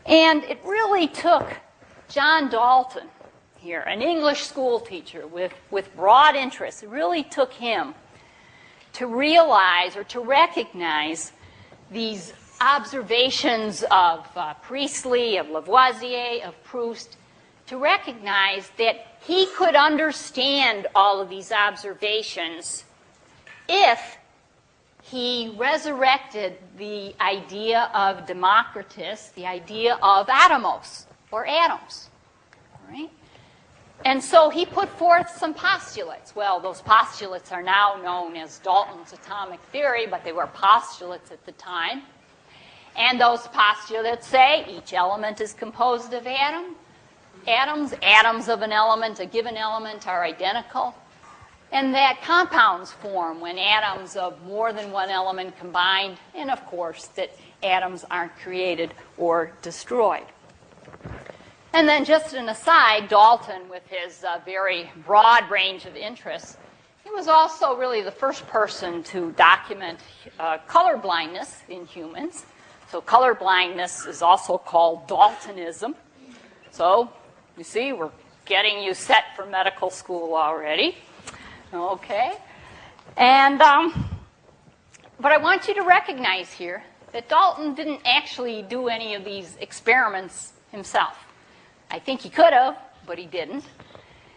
And it really took John Dalton here, an English school teacher with broad interests, it really took him to realize or to recognize these observations of Priestley, of Lavoisier, of Proust, to recognize that he could understand all of these observations if he resurrected the idea of Democritus, the idea of atomos, or atoms. Right? And so he put forth some postulates. Well, those postulates are now known as Dalton's atomic theory, but they were postulates at the time. And those postulates say each element is composed of atoms. Atoms of an element, a given element, are identical. And that compounds form when atoms of more than one element combine. And, of course, that atoms aren't created or destroyed. And then just an aside, Dalton, with his very broad range of interests, he was also really the first person to document color blindness in humans. So color blindness is also called Daltonism. So, you see, we're getting you set for medical school already. Okay. And, but I want you to recognize here that Dalton didn't actually do any of these experiments himself. I think he could have, but he didn't.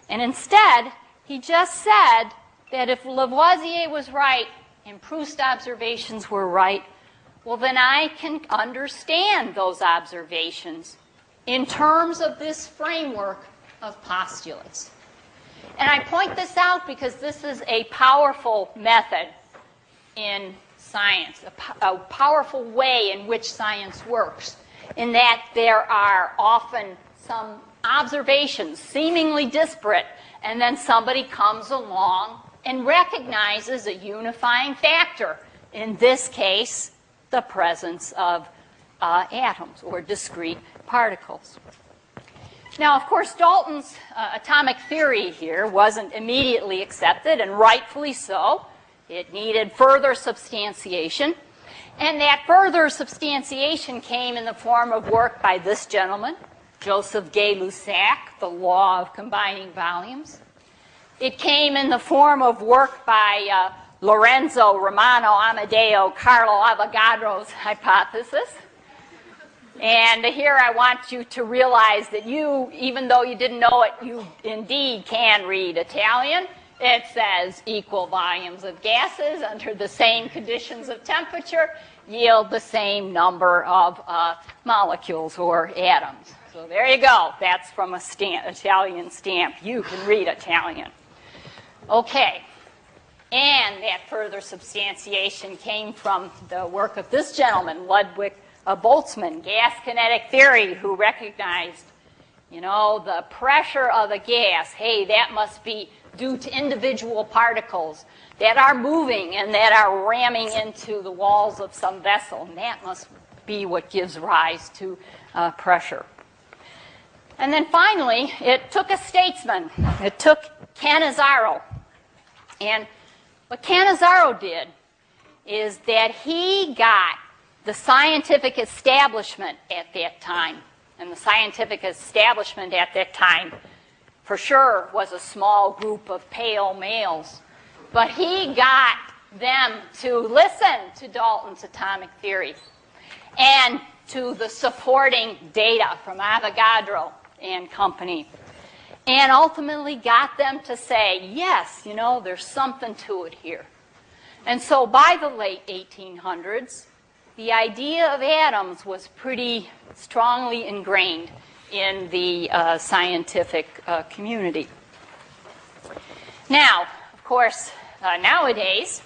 And instead, he just said that if Lavoisier was right and Proust's observations were right, well, then I can understand those observations in terms of this framework of postulates. And I point this out because this is a powerful method in science, a powerful way in which science works, in that there are often some observations seemingly disparate, and then somebody comes along and recognizes a unifying factor. In this case, the presence of atoms or discrete particles. Now, of course, Dalton's atomic theory here wasn't immediately accepted, and rightfully so. It needed further substantiation. And that further substantiation came in the form of work by this gentleman, Joseph Gay-Lussac, The Law of Combining Volumes. It came in the form of work by Lorenzo Romano Amadeo Carlo Avogadro's hypothesis. And here I want you to realize that you, even though you didn't know it, you indeed can read Italian. It says equal volumes of gases under the same conditions of temperature yield the same number of molecules or atoms. So there you go. That's from a Italian stamp. You can read Italian. Okay. And that further substantiation came from the work of this gentleman, Ludwig Boltzmann, gas kinetic theory, who recognized, the pressure of a gas. Hey, that must be due to individual particles that are moving and that are ramming into the walls of some vessel. And that must be what gives rise to pressure. And then finally, it took a statesman. It took Cannizzaro. And what Cannizzaro did is that he got the scientific establishment at that time. And the scientific establishment at that time, for sure, was a small group of pale males. But he got them to listen to Dalton's atomic theory and to the supporting data from Avogadro and company, and ultimately got them to say, yes, there's something to it here. And so by the late 1800s, the idea of atoms was pretty strongly ingrained in the scientific community. Now, of course, nowadays,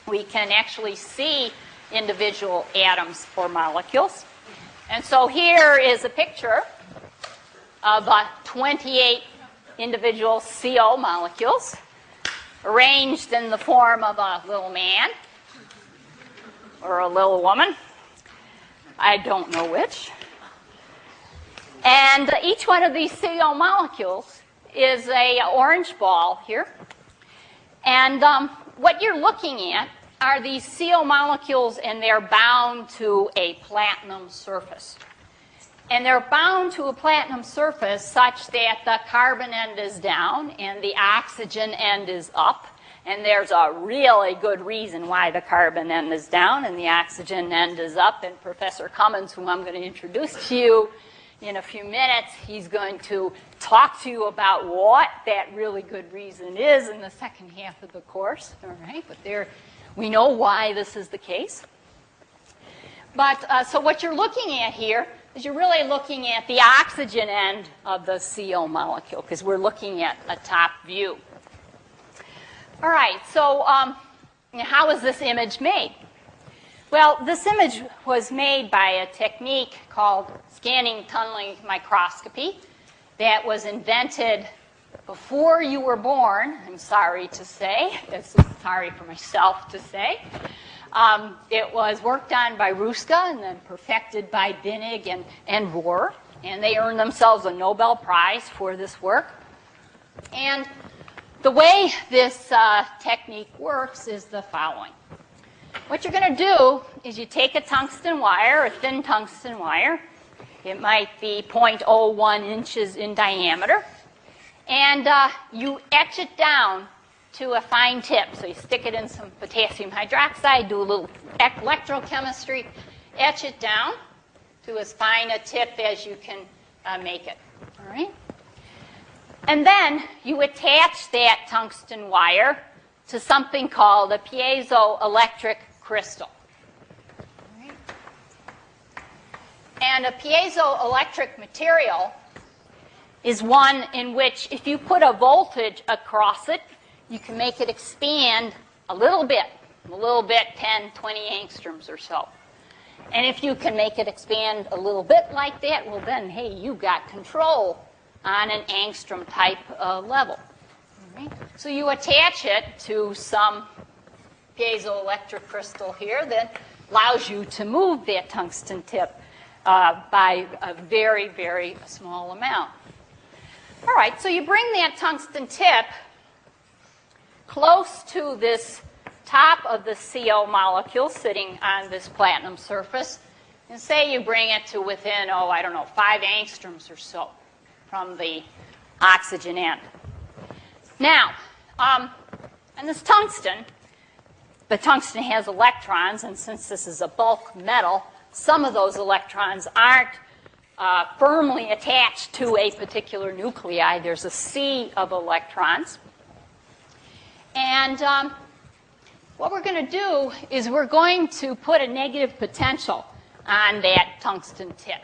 we can actually see individual atoms or molecules. And so here is a picture of 28 individual CO molecules arranged in the form of a little man or a little woman. I don't know which. And each one of these CO molecules is an orange ball here. And what you're looking at are these CO molecules, and they're bound to a platinum surface. And they're bound to a platinum surface such that the carbon end is down and the oxygen end is up. And there's a really good reason why the carbon end is down and the oxygen end is up. And Professor Cummins, whom I'm going to introduce to you in a few minutes, he's going to talk to you about what that really good reason is in the second half of the course. All right, but there, we know why this is the case. But so what you're looking at here is you're really looking at the oxygen end of the CO molecule, because we're looking at a top view. All right, so how was this image made? Well, this image was made by a technique called scanning tunneling microscopy that was invented before you were born, I'm sorry to say. It's sorry for myself to say. It was worked on by Ruska and then perfected by Binnig and Rohr, and they earned themselves a Nobel Prize for this work. And the way this technique works is the following. What you're going to do is you take a tungsten wire, a thin tungsten wire. It might be 0.01 inches in diameter. And you etch it down to a fine tip. So you stick it in some potassium hydroxide, do a little electrochemistry, etch it down to as fine a tip as you can make it. All right? And then you attach that tungsten wire to something called a piezoelectric crystal. All right? And a piezoelectric material is one in which if you put a voltage across it, you can make it expand a little bit, 10, 20 angstroms or so. And if you can make it expand a little bit like that, well then, hey, you've got control on an angstrom type level. All right? So you attach it to some piezoelectric crystal here that allows you to move that tungsten tip by a very, very small amount. All right, so you bring that tungsten tip close to this top of the CO molecule sitting on this platinum surface, and say you bring it to within, 5 angstroms or so from the oxygen end. Now, on this tungsten, the tungsten has electrons, and since this is a bulk metal, some of those electrons aren't firmly attached to a particular nuclei. There's a sea of electrons. And what we're going to do is we're going to put a negative potential on that tungsten tip.